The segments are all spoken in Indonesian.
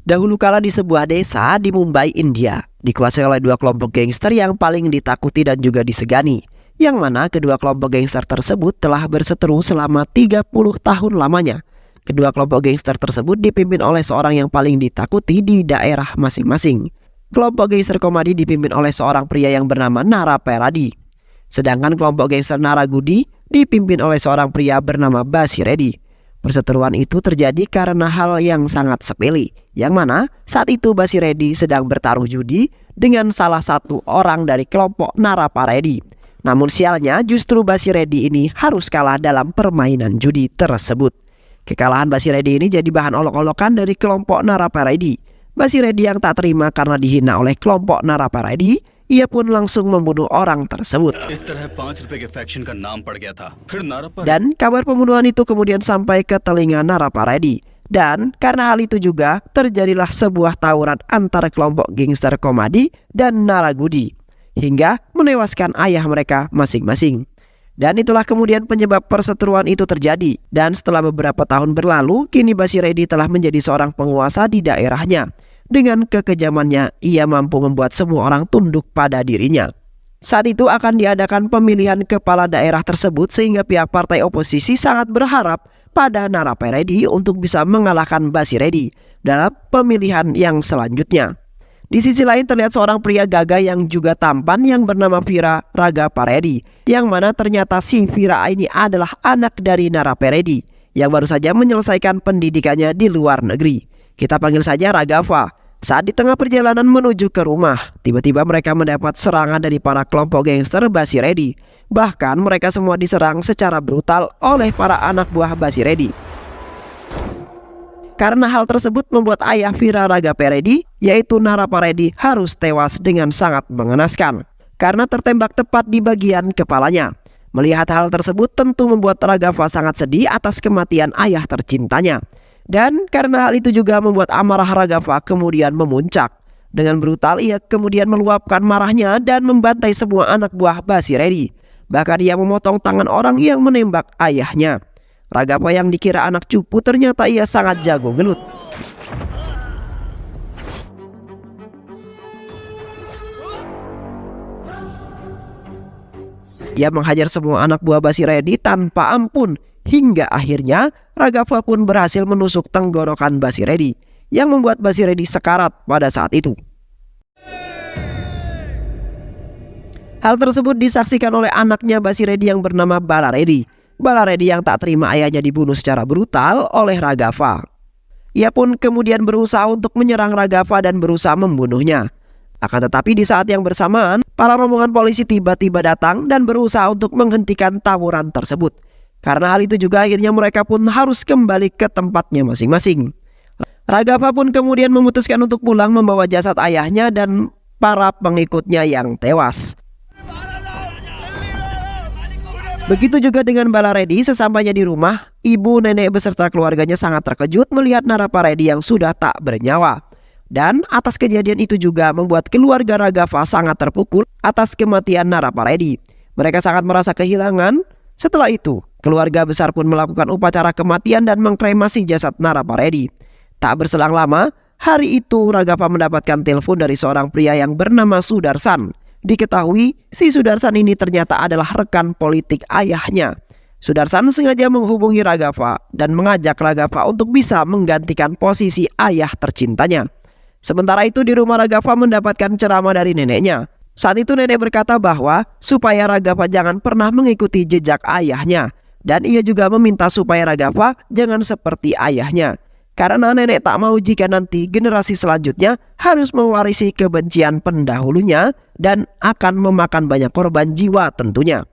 Dahulu kala di sebuah desa di Mumbai, India, dikuasai oleh dua kelompok gangster yang paling ditakuti dan juga disegani, yang mana kedua kelompok gangster tersebut telah berseteru selama 30 tahun lamanya. Kedua kelompok gangster tersebut dipimpin oleh seorang yang paling ditakuti di daerah masing-masing. Kelompok gangster Komadi dipimpin oleh seorang pria yang bernama Naraperadi. Sedangkan kelompok gangster Naragudi dipimpin oleh seorang pria bernama Basiredi. Perseteruan itu terjadi karena hal yang sangat sepele, yang mana saat itu Basiredi sedang bertaruh judi dengan salah satu orang dari kelompok Naraparedi. Namun sialnya justru Basiredi ini harus kalah dalam permainan judi tersebut. Kekalahan Basiredi ini jadi bahan olok-olokan dari kelompok Naraparedi. Basiredi yang tak terima karena dihina oleh kelompok Naraparedi, ia pun langsung membunuh orang tersebut. Dan kabar pembunuhan itu kemudian sampai ke telinga Naraparedi. Dan karena hal itu juga terjadilah sebuah tawuran antara kelompok gangster Komadi dan Naragudi, hingga menewaskan ayah mereka masing-masing. Dan itulah kemudian penyebab perseteruan itu terjadi. Dan setelah beberapa tahun berlalu, kini Basiredi telah menjadi seorang penguasa di daerahnya. Dengan kekejamannya, ia mampu membuat semua orang tunduk pada dirinya. Saat itu akan diadakan pemilihan kepala daerah tersebut, sehingga pihak partai oposisi sangat berharap pada Naraperedi untuk bisa mengalahkan Basiredi dalam pemilihan yang selanjutnya. Di sisi lain terlihat seorang pria gagah yang juga tampan yang bernama Vira Ragaparedi, yang mana ternyata si Vira ini adalah anak dari Naraperedi yang baru saja menyelesaikan pendidikannya di luar negeri. Kita panggil saja Ragava. Saat di tengah perjalanan menuju ke rumah, tiba-tiba mereka mendapat serangan dari para kelompok gangster Basiredi. Bahkan mereka semua diserang secara brutal oleh para anak buah Basiredi. Karena hal tersebut membuat ayah Vira Ragaparedi, yaitu Naraparedi, harus tewas dengan sangat mengenaskan karena tertembak tepat di bagian kepalanya. Melihat hal tersebut tentu membuat Ragava sangat sedih atas kematian ayah tercintanya. Dan karena hal itu juga membuat amarah Ragava kemudian memuncak. Dengan brutal ia kemudian meluapkan marahnya dan membantai semua anak buah Basiredi. Bahkan ia memotong tangan orang yang menembak ayahnya. Ragava yang dikira anak cupu ternyata ia sangat jago gelut. Ia menghajar semua anak buah Basiredi tanpa ampun. Hingga akhirnya Ragava pun berhasil menusuk tenggorokan Basiredi, yang membuat Basiredi sekarat pada saat itu. Hal tersebut disaksikan oleh anaknya Basiredi yang bernama Balaredi. Balaredi yang tak terima ayahnya dibunuh secara brutal oleh Ragava. Ia pun kemudian berusaha untuk menyerang Ragava dan berusaha membunuhnya. Akan tetapi di saat yang bersamaan, para rombongan polisi tiba-tiba datang dan berusaha untuk menghentikan tawuran tersebut. Karena hal itu juga akhirnya mereka pun harus kembali ke tempatnya masing-masing. Ragava pun kemudian memutuskan untuk pulang membawa jasad ayahnya dan para pengikutnya yang tewas. Begitu juga dengan Balaredi. Sesampainya di rumah, ibu, nenek beserta keluarganya sangat terkejut melihat Naraparedi yang sudah tak bernyawa. Dan atas kejadian itu juga membuat keluarga Ragava sangat terpukul atas kematian Naraparedi. Mereka sangat merasa kehilangan. Setelah itu, keluarga besar pun melakukan upacara kematian dan mengkremasi jasad Naraparedi. Tak berselang lama, hari itu Ragava mendapatkan telepon dari seorang pria yang bernama Sudarsan. Diketahui si Sudarsan ini ternyata adalah rekan politik ayahnya. Sudarsan sengaja menghubungi Ragava dan mengajak Ragava untuk bisa menggantikan posisi ayah tercintanya. Sementara itu di rumah Ragava mendapatkan ceramah dari neneknya. Saat itu nenek berkata bahwa supaya Ragava jangan pernah mengikuti jejak ayahnya. Dan ia juga meminta supaya Ragava jangan seperti ayahnya. Karena nenek tak mau jika nanti generasi selanjutnya harus mewarisi kebencian pendahulunya dan akan memakan banyak korban jiwa tentunya.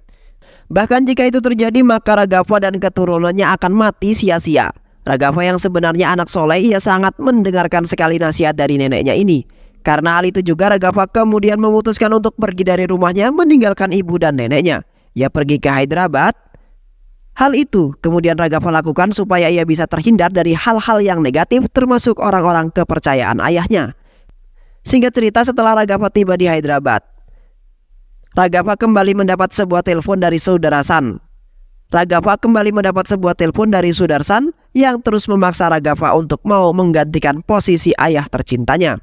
Bahkan jika itu terjadi maka Ragava dan keturunannya akan mati sia-sia. Ragava yang sebenarnya anak soleh, ia sangat mendengarkan sekali nasihat dari neneknya ini. Karena hal itu juga Ragava kemudian memutuskan untuk pergi dari rumahnya meninggalkan ibu dan neneknya. Ia pergi ke Hyderabad. Hal itu kemudian Ragava lakukan supaya ia bisa terhindar dari hal-hal yang negatif termasuk orang-orang kepercayaan ayahnya. Singkat cerita, setelah Ragava tiba di Hyderabad, Ragava kembali mendapat sebuah telepon dari saudara San. Raghafa kembali mendapat sebuah telepon dari Sudarsan yang terus memaksa Raghafa untuk mau menggantikan posisi ayah tercintanya.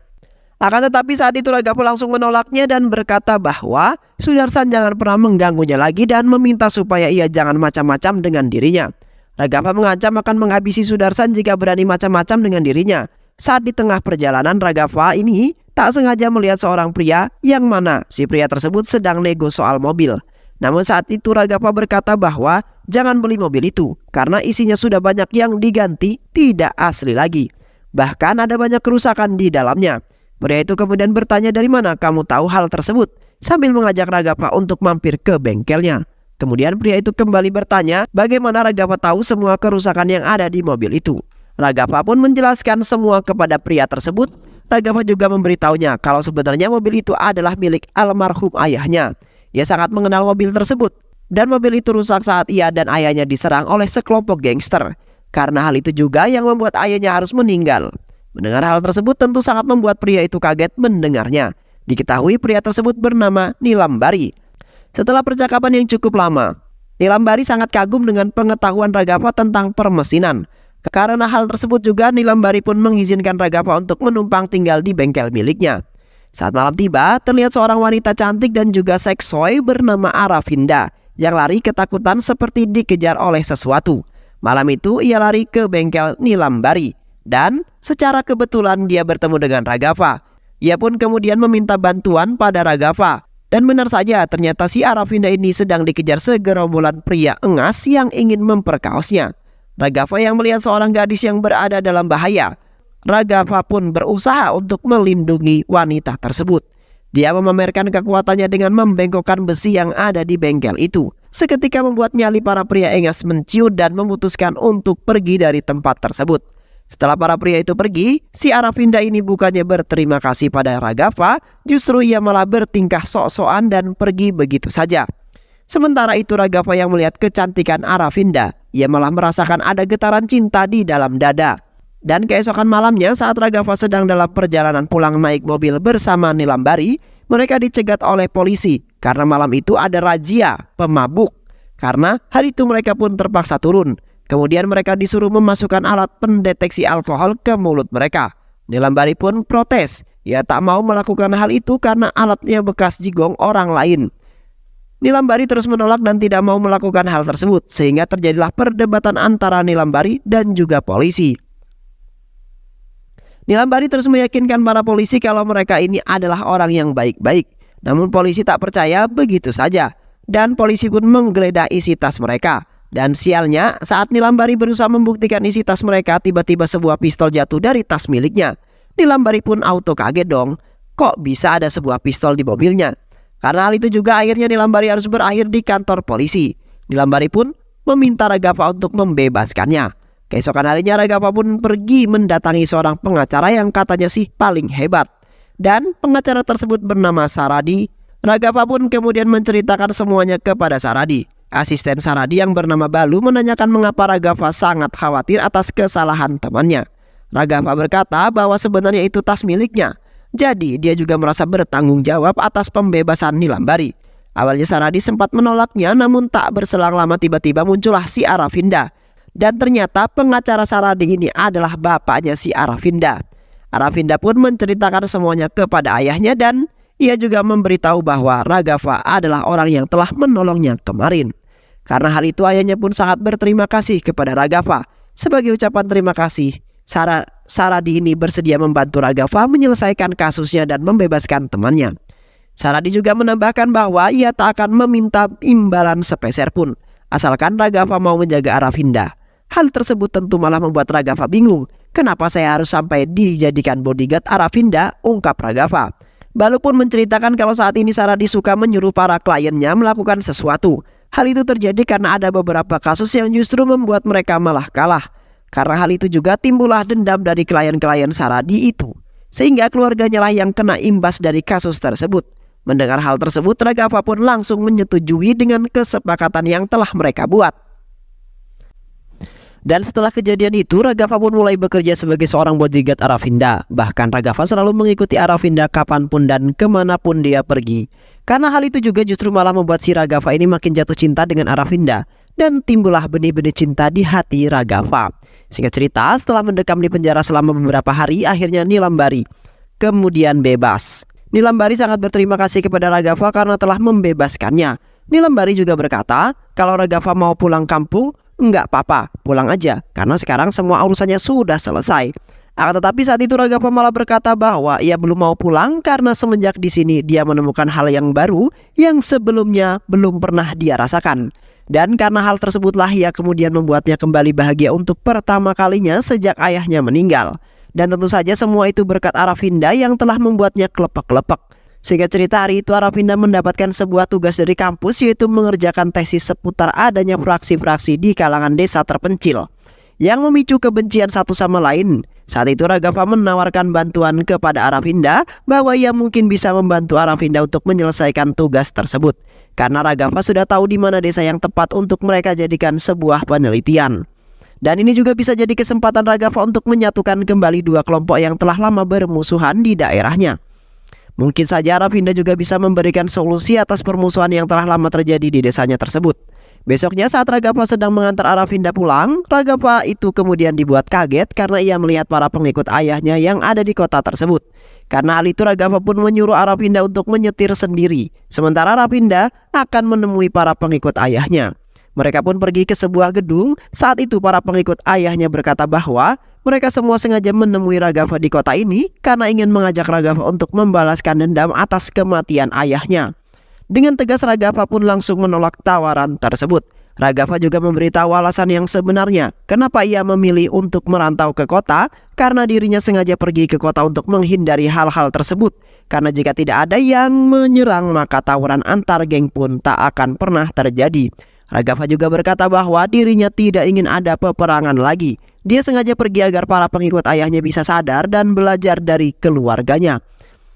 Akan tetapi saat itu Raghafa langsung menolaknya dan berkata bahwa Sudarsan jangan pernah mengganggunya lagi dan meminta supaya ia jangan macam-macam dengan dirinya. Raghafa mengancam akan menghabisi Sudarsan jika berani macam-macam dengan dirinya. Saat di tengah perjalanan, Raghafa ini tak sengaja melihat seorang pria yang mana si pria tersebut sedang nego soal mobil. Namun saat itu Raghafa berkata bahwa jangan beli mobil itu karena isinya sudah banyak yang diganti, tidak asli lagi. Bahkan ada banyak kerusakan di dalamnya. Pria itu kemudian bertanya, dari mana kamu tahu hal tersebut? Sambil mengajak Raghafa untuk mampir ke bengkelnya. Kemudian pria itu kembali bertanya bagaimana Raghafa tahu semua kerusakan yang ada di mobil itu. Raghafa pun menjelaskan semua kepada pria tersebut. Raghafa juga memberitahunya kalau sebenarnya mobil itu adalah milik almarhum ayahnya. Ia sangat mengenal mobil tersebut dan mobil itu rusak saat ia dan ayahnya diserang oleh sekelompok gangster. Karena hal itu juga yang membuat ayahnya harus meninggal. Mendengar hal tersebut tentu sangat membuat pria itu kaget mendengarnya. Diketahui pria tersebut bernama Nilambari. Setelah percakapan yang cukup lama, Nilambari sangat kagum dengan pengetahuan Raghafa tentang permesinan. Karena hal tersebut juga Nilambari pun mengizinkan Raghafa untuk menumpang tinggal di bengkel miliknya. Saat malam tiba, terlihat seorang wanita cantik dan juga seksoi bernama Aravinda yang lari ketakutan seperti dikejar oleh sesuatu. Malam itu ia lari ke bengkel Nilambari. Dan secara kebetulan dia bertemu dengan Raghafa. Ia pun kemudian meminta bantuan pada Raghafa. Dan benar saja ternyata si Aravinda ini sedang dikejar segerombolan pria engas yang ingin memperkaosnya. Raghafa yang melihat seorang gadis yang berada dalam bahaya. Raghafa pun berusaha untuk melindungi wanita tersebut. Dia memamerkan kekuatannya dengan membengkokkan besi yang ada di bengkel itu. Seketika membuat nyali para pria engas menciut dan memutuskan untuk pergi dari tempat tersebut. Setelah para pria itu pergi, si Aravinda ini bukannya berterima kasih pada Raghafa, justru ia malah bertingkah sok-sokan dan pergi begitu saja. Sementara itu Raghafa yang melihat kecantikan Aravinda, ia malah merasakan ada getaran cinta di dalam dada. Dan keesokan malamnya saat Raghafa sedang dalam perjalanan pulang naik mobil bersama Nilambari, mereka dicegat oleh polisi karena malam itu ada razia pemabuk. Karena hari itu mereka pun terpaksa turun. Kemudian mereka disuruh memasukkan alat pendeteksi alkohol ke mulut mereka. Nilambari pun protes. Ia tak mau melakukan hal itu karena alatnya bekas jigong orang lain. Nilambari terus menolak dan tidak mau melakukan hal tersebut. Sehingga terjadilah perdebatan antara Nilambari dan juga polisi. Nilambari terus meyakinkan para polisi kalau mereka ini adalah orang yang baik-baik. Namun polisi tak percaya begitu saja. Dan polisi pun menggeledah isi tas mereka. Dan sialnya saat Nilambari berusaha membuktikan isi tas mereka, tiba-tiba sebuah pistol jatuh dari tas miliknya. Nilambari pun auto kaget dong. Kok bisa ada sebuah pistol di mobilnya? Karena hal itu juga akhirnya Nilambari harus berakhir di kantor polisi. Nilambari pun meminta Raghafa untuk membebaskannya. Keesokan harinya Raghafa pun pergi mendatangi seorang pengacara yang katanya sih paling hebat. Dan pengacara tersebut bernama Saradi. Raghafa pun kemudian menceritakan semuanya kepada Saradi. Asisten Saradi yang bernama Balu menanyakan mengapa Raghafa sangat khawatir atas kesalahan temannya. Raghafa berkata bahwa sebenarnya itu tas miliknya. Jadi dia juga merasa bertanggung jawab atas pembebasan Nilambari. Awalnya Saradi sempat menolaknya, namun tak berselang lama tiba-tiba muncullah si Aravinda. Dan ternyata pengacara Saradi ini adalah bapaknya si Aravinda. Aravinda pun menceritakan semuanya kepada ayahnya dan ia juga memberitahu bahwa Raghafa adalah orang yang telah menolongnya kemarin. Karena hal itu ayahnya pun sangat berterima kasih kepada Raghafa. Sebagai ucapan terima kasih, Saradi ini bersedia membantu Raghafa menyelesaikan kasusnya dan membebaskan temannya. Saradi juga menambahkan bahwa ia tak akan meminta imbalan sepeser pun, asalkan Raghafa mau menjaga Aravinda. Hal tersebut tentu malah membuat Raghafa bingung. Kenapa saya harus sampai dijadikan bodyguard Aravinda, ungkap Raghafa. Balu pun menceritakan kalau saat ini Saradi suka menyuruh para kliennya melakukan sesuatu. Hal itu terjadi karena ada beberapa kasus yang justru membuat mereka malah kalah. Karena hal itu juga timbullah dendam dari klien-klien Saradi itu. Sehingga keluarganya lah yang kena imbas dari kasus tersebut. Mendengar hal tersebut, Raghafa pun langsung menyetujui dengan kesepakatan yang telah mereka buat. Dan setelah kejadian itu, Raghafa pun mulai bekerja sebagai seorang bodyguard Aravinda. Bahkan Raghafa selalu mengikuti Aravinda kapanpun dan kemanapun dia pergi. Karena hal itu juga justru malah membuat si Raghafa ini makin jatuh cinta dengan Aravinda. dan timbullah benih-benih cinta di hati Raghav. Singkat cerita, setelah mendekam di penjara selama beberapa hari, akhirnya Nilambari kemudian bebas. Nilambari sangat berterima kasih kepada Raghav karena telah membebaskannya. Nilambari juga berkata, kalau Raghav mau pulang kampung, enggak apa-apa, pulang aja, karena sekarang semua urusannya sudah selesai. Akan tetapi saat itu Raghav malah berkata bahwa ia belum mau pulang karena semenjak di sini dia menemukan hal yang baru yang sebelumnya belum pernah dia rasakan. Dan karena hal tersebutlah ia kemudian membuatnya kembali bahagia untuk pertama kalinya sejak ayahnya meninggal. Dan tentu saja semua itu berkat Aravinda yang telah membuatnya kelepek-kelepek. Sehingga cerita hari itu Aravinda mendapatkan sebuah tugas dari kampus, yaitu mengerjakan tesis seputar adanya fraksi-fraksi di kalangan desa terpencil yang memicu kebencian satu sama lain. Saat itu Raghav menawarkan bantuan kepada Aravinda bahwa ia mungkin bisa membantu Aravinda untuk menyelesaikan tugas tersebut, karena Raghav sudah tahu di mana desa yang tepat untuk mereka jadikan sebuah penelitian. Dan ini juga bisa jadi kesempatan Raghav untuk menyatukan kembali dua kelompok yang telah lama bermusuhan di daerahnya. Mungkin saja Aravinda juga bisa memberikan solusi atas permusuhan yang telah lama terjadi di desanya tersebut. Besoknya saat Raghav sedang mengantar Aravinda pulang, Raghav itu kemudian dibuat kaget karena ia melihat para pengikut ayahnya yang ada di kota tersebut. Karena hal itu Raghav pun menyuruh Aravinda untuk menyetir sendiri, sementara Aravinda akan menemui para pengikut ayahnya. Mereka pun pergi ke sebuah gedung. Saat itu para pengikut ayahnya berkata bahwa mereka semua sengaja menemui Raghav di kota ini karena ingin mengajak Raghav untuk membalaskan dendam atas kematian ayahnya. Dengan tegas Raghav pun langsung menolak tawaran tersebut. Raghav juga memberitahu alasan yang sebenarnya kenapa ia memilih untuk merantau ke kota, karena dirinya sengaja pergi ke kota untuk menghindari hal-hal tersebut. Karena jika tidak ada yang menyerang, maka tawuran antar geng pun tak akan pernah terjadi. Raghav juga berkata bahwa dirinya tidak ingin ada peperangan lagi. Dia sengaja pergi agar para pengikut ayahnya bisa sadar dan belajar dari keluarganya.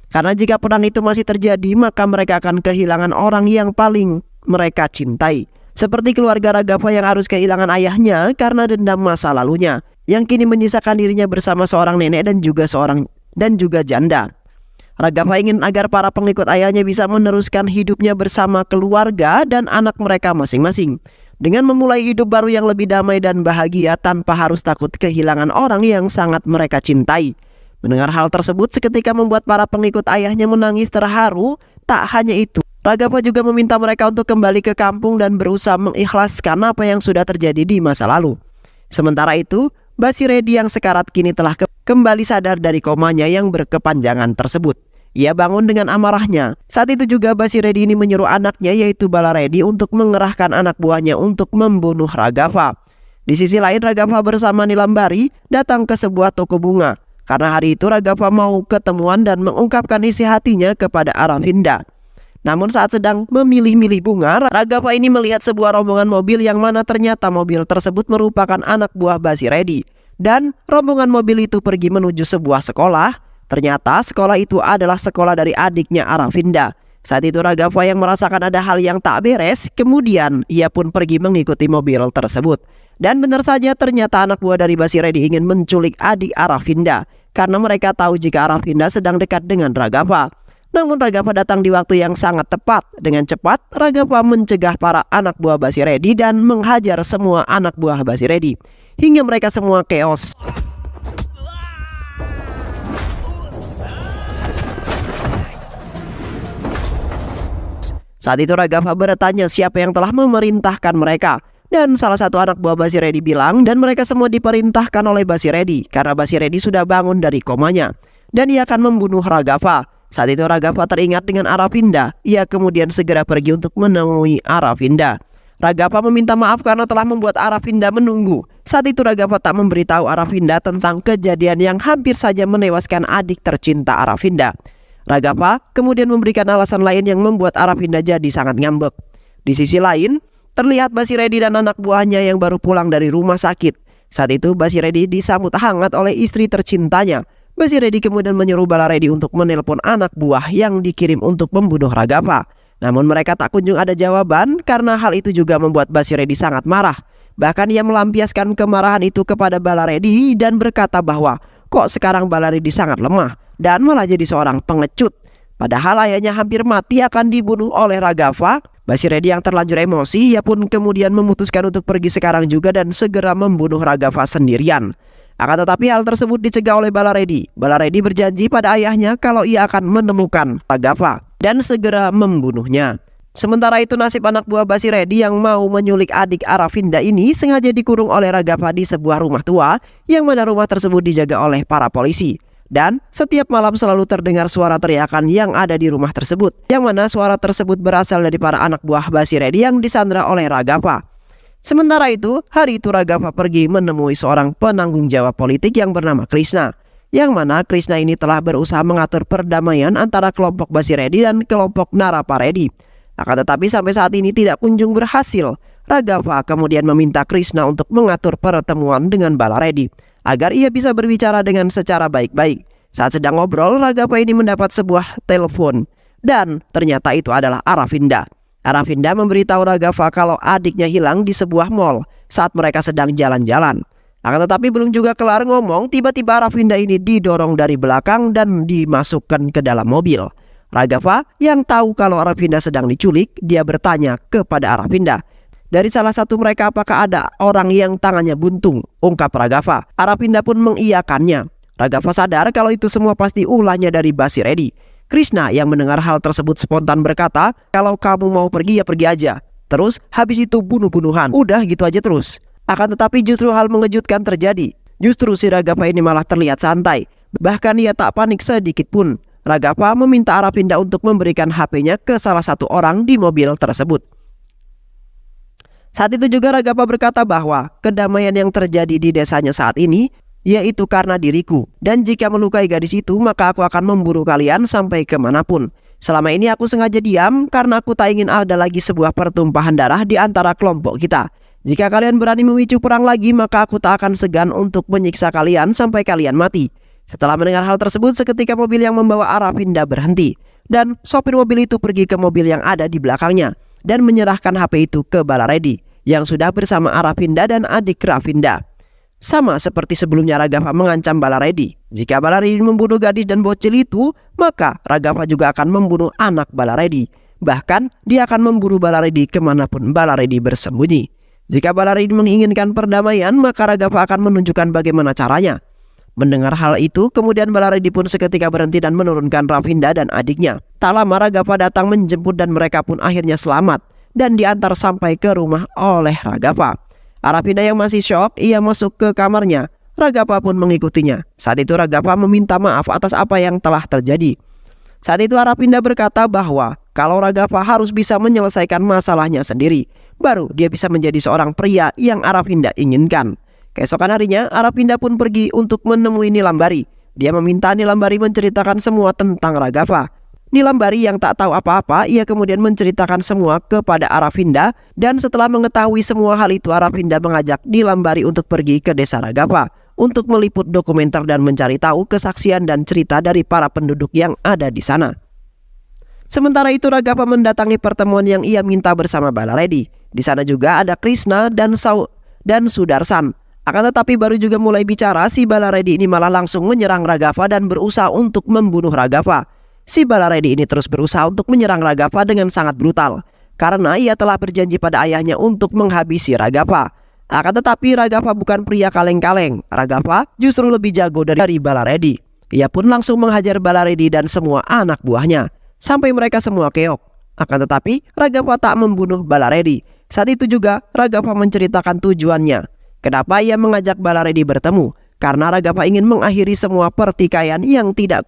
Karena jika perang itu masih terjadi, maka mereka akan kehilangan orang yang paling mereka cintai. Seperti keluarga Raghav yang harus kehilangan ayahnya karena dendam masa lalunya, yang kini menyisakan dirinya bersama seorang nenek dan juga janda. Raghav ingin agar para pengikut ayahnya bisa meneruskan hidupnya bersama keluarga dan anak mereka masing-masing, dengan memulai hidup baru yang lebih damai dan bahagia tanpa harus takut kehilangan orang yang sangat mereka cintai. Mendengar hal tersebut seketika membuat para pengikut ayahnya menangis terharu. Tak hanya itu, Raghav juga meminta mereka untuk kembali ke kampung dan berusaha mengikhlaskan apa yang sudah terjadi di masa lalu. Sementara itu, Basiredi yang sekarat kini telah kembali sadar dari komanya yang berkepanjangan tersebut. Ia bangun dengan amarahnya. Saat itu juga Basiredi ini menyuruh anaknya yaitu Balaredi untuk mengerahkan anak buahnya untuk membunuh Raghav. Di sisi lain Raghav bersama Nilambari datang ke sebuah toko bunga. Karena hari itu Raghav mau ketemuan dan mengungkapkan isi hatinya kepada Aravinda. Namun saat sedang memilih-milih bunga, Raghav ini melihat sebuah rombongan mobil yang mana ternyata mobil tersebut merupakan anak buah Basiredi. Dan rombongan mobil itu pergi menuju sebuah sekolah. Ternyata sekolah itu adalah sekolah dari adiknya Aravinda. Saat itu Raghav yang merasakan ada hal yang tak beres, kemudian ia pun pergi mengikuti mobil tersebut. Dan benar saja ternyata anak buah dari Basiredi ingin menculik adik Aravinda, karena mereka tahu jika Aravinda sedang dekat dengan Raghav. Namun Raghav datang di waktu yang sangat tepat. Dengan cepat Raghav mencegah para anak buah Basiredi dan menghajar semua anak buah Basiredi, hingga mereka semua keos. Saat itu Raghav bertanya siapa yang telah memerintahkan mereka. Dan salah satu anak buah Basiredi bilang, dan mereka semua diperintahkan oleh Basiredi karena Basiredi sudah bangun dari komanya dan ia akan membunuh Raghav. Saat itu Raghav teringat dengan Aravinda. Ia kemudian segera pergi untuk menemui Aravinda. Raghav meminta maaf karena telah membuat Aravinda menunggu. Saat itu Raghav tak memberitahu Aravinda tentang kejadian yang hampir saja menewaskan adik tercinta Aravinda. Raghav kemudian memberikan alasan lain yang membuat Aravinda jadi sangat ngambek. Di sisi lain, terlihat Basiredi dan anak buahnya yang baru pulang dari rumah sakit. Saat itu Basiredi disambut hangat oleh istri tercintanya. Basiredi kemudian menyuruh Balaredi untuk menelpon anak buah yang dikirim untuk membunuh Raghav. Namun mereka tak kunjung ada jawaban karena hal itu juga membuat Basiredi sangat marah. Bahkan ia melampiaskan kemarahan itu kepada Balaredi dan berkata bahwa kok sekarang Balaredi sangat lemah dan malah jadi seorang pengecut. Padahal ayahnya hampir mati akan dibunuh oleh Raghav. Basir Reddy yang terlanjur emosi, ia pun kemudian memutuskan untuk pergi sekarang juga dan segera membunuh Raghav sendirian. Akan tetapi hal tersebut dicegah oleh Bala Reddy. Bala Reddy berjanji pada ayahnya kalau ia akan menemukan Raghav dan segera membunuhnya. Sementara itu nasib anak buah Basir Reddy yang mau menyulik adik Aravinda ini sengaja dikurung oleh Raghav di sebuah rumah tua yang mana rumah tersebut dijaga oleh para polisi. Dan setiap malam selalu terdengar suara teriakan yang ada di rumah tersebut, yang mana suara tersebut berasal dari para anak buah Basir Reddy yang disandra oleh Raghav. Sementara itu, hari itu Raghav pergi menemui seorang penanggung jawab politik yang bernama Krishna, yang mana Krishna ini telah berusaha mengatur perdamaian antara kelompok Basir Reddy dan kelompok Narapa Reddy. Akan tetapi sampai saat ini tidak kunjung berhasil. Raghav kemudian meminta Krishna untuk mengatur pertemuan dengan Bala Reddy agar ia bisa berbicara dengan secara baik-baik. Saat sedang ngobrol, Raghav ini mendapat sebuah telepon dan ternyata itu adalah Aravinda. Aravinda memberitahu Raghav kalau adiknya hilang di sebuah mall saat mereka sedang jalan-jalan. Akan tetapi belum juga kelar ngomong, tiba-tiba Aravinda ini didorong dari belakang dan dimasukkan ke dalam mobil. Raghav yang tahu kalau Aravinda sedang diculik, dia bertanya kepada Aravinda, "Dari salah satu mereka apakah ada orang yang tangannya buntung?" ungkap Raghav. Aravinda pun mengiyakannya. Raghav sadar kalau itu semua pasti ulahnya dari Basir Reddy. Krishna yang mendengar hal tersebut spontan berkata, "Kalau kamu mau pergi ya pergi aja. Terus habis itu bunuh-bunuhan. Udah gitu aja terus." Akan tetapi justru hal mengejutkan terjadi. Justru si Raghav ini malah terlihat santai. Bahkan ia tak panik sedikit pun. Raghav meminta Aravinda untuk memberikan HP-nya ke salah satu orang di mobil tersebut. Saat itu juga Raghav berkata bahwa kedamaian yang terjadi di desanya saat ini yaitu karena diriku. Dan jika melukai gadis itu maka aku akan memburu kalian sampai kemanapun. Selama ini aku sengaja diam karena aku tak ingin ada lagi sebuah pertumpahan darah di antara kelompok kita. Jika kalian berani memicu perang lagi maka aku tak akan segan untuk menyiksa kalian sampai kalian mati. Setelah mendengar hal tersebut, seketika mobil yang membawa Aravinda berhenti dan sopir mobil itu pergi ke mobil yang ada di belakangnya dan menyerahkan HP itu ke Bala Reddy yang sudah bersama Aravinda dan adik Ravinda. Sama seperti sebelumnya Raghav mengancam Bala Reddy, jika Bala Reddy membunuh gadis dan bocil itu, maka Raghav juga akan membunuh anak Bala Reddy. Bahkan dia akan memburu Bala Reddy kemanapun Bala Reddy bersembunyi. Jika Bala Reddy menginginkan perdamaian, maka Raghav akan menunjukkan bagaimana caranya. Mendengar hal itu, kemudian Bala Reddy pun seketika berhenti dan menurunkan Ravinda dan adiknya. Tak lama Raghav datang menjemput dan mereka pun akhirnya selamat dan diantar sampai ke rumah oleh Raghav. Aravinda yang masih syok, ia masuk ke kamarnya. Raghav pun mengikutinya. Saat itu Raghav meminta maaf atas apa yang telah terjadi. Saat itu Aravinda berkata bahwa kalau Raghav harus bisa menyelesaikan masalahnya sendiri, baru dia bisa menjadi seorang pria yang Aravinda inginkan. Keesokan harinya, Aravinda pun pergi untuk menemui Nilambari. Dia meminta Nilambari menceritakan semua tentang Raghav. Nilambari yang tak tahu apa-apa, ia kemudian menceritakan semua kepada Aravinda. Dan setelah mengetahui semua hal itu, Aravinda mengajak Nilambari untuk pergi ke desa Raghav untuk meliput dokumenter dan mencari tahu kesaksian dan cerita dari para penduduk yang ada di sana. Sementara itu Raghav mendatangi pertemuan yang ia minta bersama Bala Reddy. Di sana juga ada Krishna dan Sudarsan. Akan tetapi baru juga mulai bicara, si Bala Reddy ini malah langsung menyerang Raghav dan berusaha untuk membunuh Raghav. Si Bala Reddy ini terus berusaha untuk menyerang Raghav dengan sangat brutal, karena ia telah berjanji pada ayahnya untuk menghabisi Raghav. Akan tetapi Raghav bukan pria kaleng-kaleng. Raghav justru lebih jago dari Bala Reddy. Ia pun langsung menghajar Bala Reddy dan semua anak buahnya, sampai mereka semua keok. Akan tetapi Raghav tak membunuh Bala Reddy. Saat itu juga Raghav menceritakan tujuannya. Kenapa ia mengajak Bala Reddy bertemu? Karena Raghav ingin mengakhiri semua pertikaian yang tak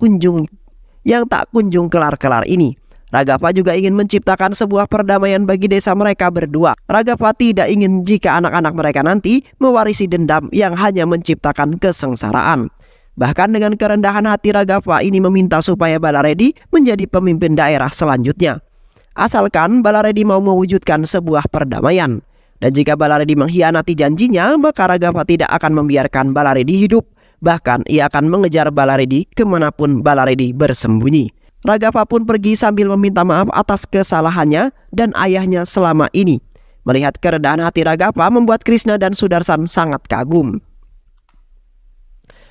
kunjung kelar-kelar ini. Raghav juga ingin menciptakan sebuah perdamaian bagi desa mereka berdua. Raghav tidak ingin jika anak-anak mereka nanti mewarisi dendam yang hanya menciptakan kesengsaraan. Bahkan dengan kerendahan hati Raghav ini meminta supaya Bala Reddy menjadi pemimpin daerah selanjutnya. Asalkan Bala Reddy mau mewujudkan sebuah perdamaian. Dan jika Bala Reddy mengkhianati janjinya, maka Raghav tidak akan membiarkan Bala Reddy hidup. Bahkan ia akan mengejar Bala Reddy kemanapun Bala Reddy bersembunyi. Raghav pun pergi sambil meminta maaf atas kesalahannya dan ayahnya selama ini. Melihat kerendahan hati Raghav membuat Krishna dan Sudarsan sangat kagum.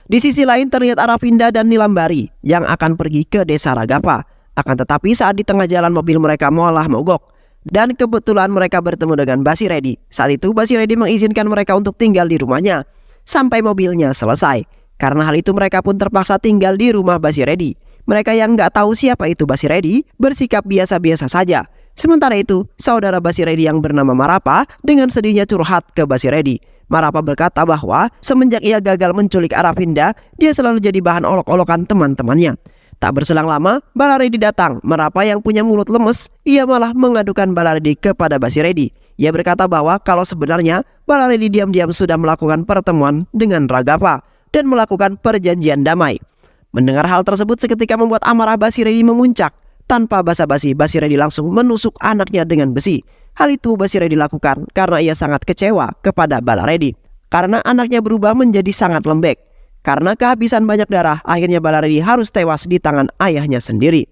Di sisi lain terlihat Aravinda dan Nilambari yang akan pergi ke desa Raghav. Akan tetapi saat di tengah jalan mobil mereka malah mogok. Dan kebetulan mereka bertemu dengan Basiredi. Saat itu Basiredi mengizinkan mereka untuk tinggal di rumahnya sampai mobilnya selesai. Karena hal itu mereka pun terpaksa tinggal di rumah Basiredi. Mereka yang nggak tahu siapa itu Basiredi bersikap biasa-biasa saja. Sementara itu, saudara Basiredi yang bernama Marapa dengan sedihnya curhat ke Basiredi. Marapa berkata bahwa semenjak ia gagal menculik Aravinda, dia selalu jadi bahan olok-olokan teman-temannya. Tak berselang lama, Balaredi datang. Marapa yang punya mulut lemes, ia malah mengadukan Balaredi kepada Basiredi. Ia berkata bahwa kalau sebenarnya Balaredi diam-diam sudah melakukan pertemuan dengan Raghava dan melakukan perjanjian damai. Mendengar hal tersebut seketika membuat amarah Basiredi memuncak. Tanpa basa-basi, Basiredi langsung menusuk anaknya dengan besi. Hal itu Basiredi lakukan karena ia sangat kecewa kepada Balaredi. Karena anaknya berubah menjadi sangat lembek. Karena kehabisan banyak darah, akhirnya Balaredi harus tewas di tangan ayahnya sendiri.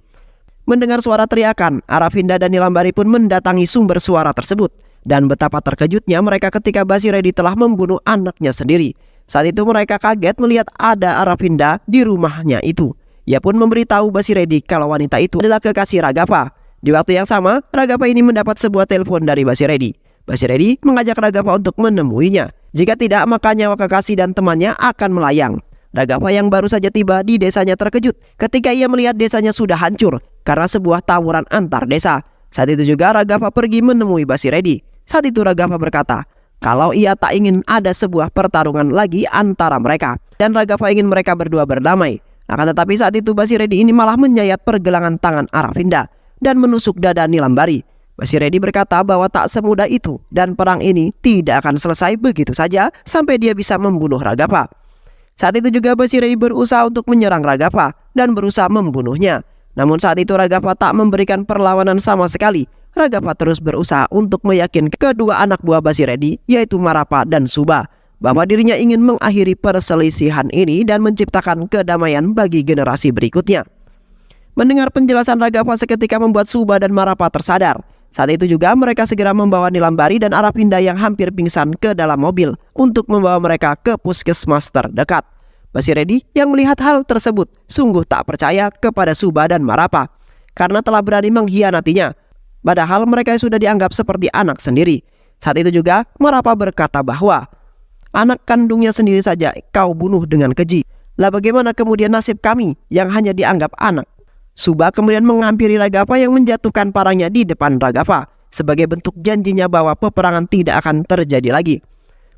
Mendengar suara teriakan, Aravinda dan Nilambari pun mendatangi sumber suara tersebut. Dan betapa terkejutnya mereka ketika Basiredi telah membunuh anaknya sendiri. Saat itu mereka kaget melihat ada Aravinda di rumahnya itu. Ia pun memberitahu Basiredi kalau wanita itu adalah kekasih Raghava. Di waktu yang sama, Raghava ini mendapat sebuah telepon dari Basiredi. Basiredi mengajak Raghava untuk menemuinya. Jika tidak, maka nyawa kekasih dan temannya akan melayang. Raghava yang baru saja tiba di desanya terkejut ketika ia melihat desanya sudah hancur karena sebuah tawuran antar desa. Saat itu juga Raghava pergi menemui Basiredi. Saat itu Raghava berkata, kalau ia tak ingin ada sebuah pertarungan lagi antara mereka. Dan Raghava ingin mereka berdua berdamai. Akan tetapi saat itu Basiredi ini malah menyayat pergelangan tangan Aravinda dan menusuk dada Nilambari. Basiredi berkata bahwa tak semudah itu dan perang ini tidak akan selesai begitu saja sampai dia bisa membunuh Raghava. Saat itu juga Basiredi berusaha untuk menyerang Raghava dan berusaha membunuhnya. Namun saat itu Raghava tak memberikan perlawanan sama sekali. Raghava terus berusaha untuk meyakinkan kedua anak buah Basiredi yaitu Marapa dan Suba bahwa dirinya ingin mengakhiri perselisihan ini dan menciptakan kedamaian bagi generasi berikutnya. Mendengar penjelasan Raghava seketika membuat Suba dan Marapa tersadar. Saat itu juga mereka segera membawa Nilambari dan Aravinda yang hampir pingsan ke dalam mobil untuk membawa mereka ke puskesmas terdekat. Basiredi yang melihat hal tersebut sungguh tak percaya kepada Suba dan Marapa karena telah berani mengkhianatinya. Padahal mereka sudah dianggap seperti anak sendiri. Saat itu juga Marapa berkata bahwa anak kandungnya sendiri saja kau bunuh dengan keji. Lah bagaimana kemudian nasib kami yang hanya dianggap anak? Suba kemudian menghampiri Raghava yang menjatuhkan parangnya di depan Raghava sebagai bentuk janjinya bahwa peperangan tidak akan terjadi lagi.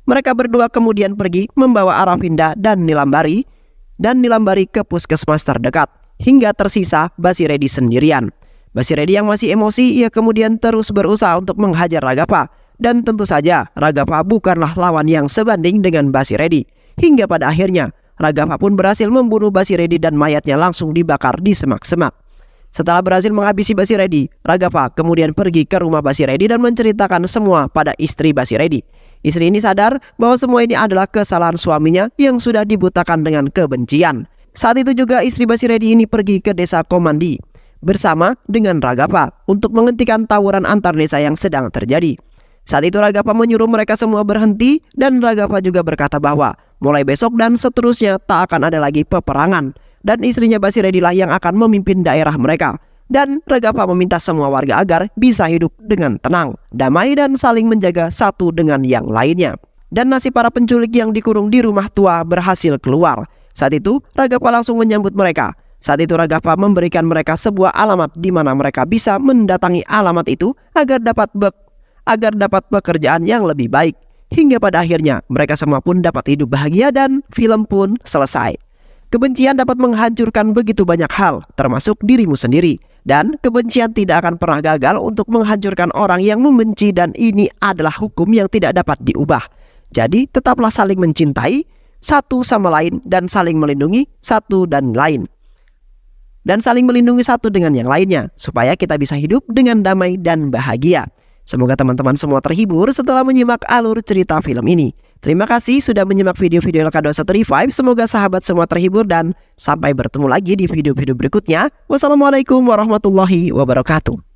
Mereka berdua kemudian pergi membawa Aravinda dan Nilambari ke puskesmas terdekat hingga tersisa Basiredi sendirian. Basiredi yang masih emosi, ia kemudian terus berusaha untuk menghajar Raghava. Dan tentu saja Raghava bukanlah lawan yang sebanding dengan Basiredi. Hingga pada akhirnya Raghava pun berhasil membunuh Basiredi dan mayatnya langsung dibakar di semak-semak. Setelah berhasil menghabisi Basiredi, Raghava kemudian pergi ke rumah Basiredi dan menceritakan semua pada istri Basiredi. Istri ini sadar bahwa semua ini adalah kesalahan suaminya yang sudah dibutakan dengan kebencian. Saat itu juga istri Basiredi ini pergi ke desa Komandi bersama dengan Raghava untuk menghentikan tawuran antar desa yang sedang terjadi. Saat itu Raghava menyuruh mereka semua berhenti dan Raghava juga berkata bahwa mulai besok dan seterusnya tak akan ada lagi peperangan dan istrinya Basiredi lah yang akan memimpin daerah mereka. Dan Raghava meminta semua warga agar bisa hidup dengan tenang, damai dan saling menjaga satu dengan yang lainnya. Dan nasib para penculik yang dikurung di rumah tua berhasil keluar. Saat itu Raghava langsung menyambut mereka. Saat itu Raghava memberikan mereka sebuah alamat di mana mereka bisa mendatangi alamat itu agar dapat pekerjaan yang lebih baik. Hingga pada akhirnya mereka semua pun dapat hidup bahagia dan film pun selesai. Kebencian dapat menghancurkan begitu banyak hal, termasuk dirimu sendiri. Dan kebencian tidak akan pernah gagal untuk menghancurkan orang yang membenci, dan ini adalah hukum yang tidak dapat diubah. Jadi tetaplah saling mencintai satu sama lain dan saling melindungi satu dan lain. Dan saling melindungi satu dengan yang lainnya, supaya kita bisa hidup dengan damai dan bahagia. Semoga teman-teman semua terhibur setelah menyimak alur cerita film ini. Terima kasih sudah menyimak video-video Elkadosa Revive. Semoga sahabat semua terhibur dan sampai bertemu lagi di video-video berikutnya. Wassalamualaikum warahmatullahi wabarakatuh.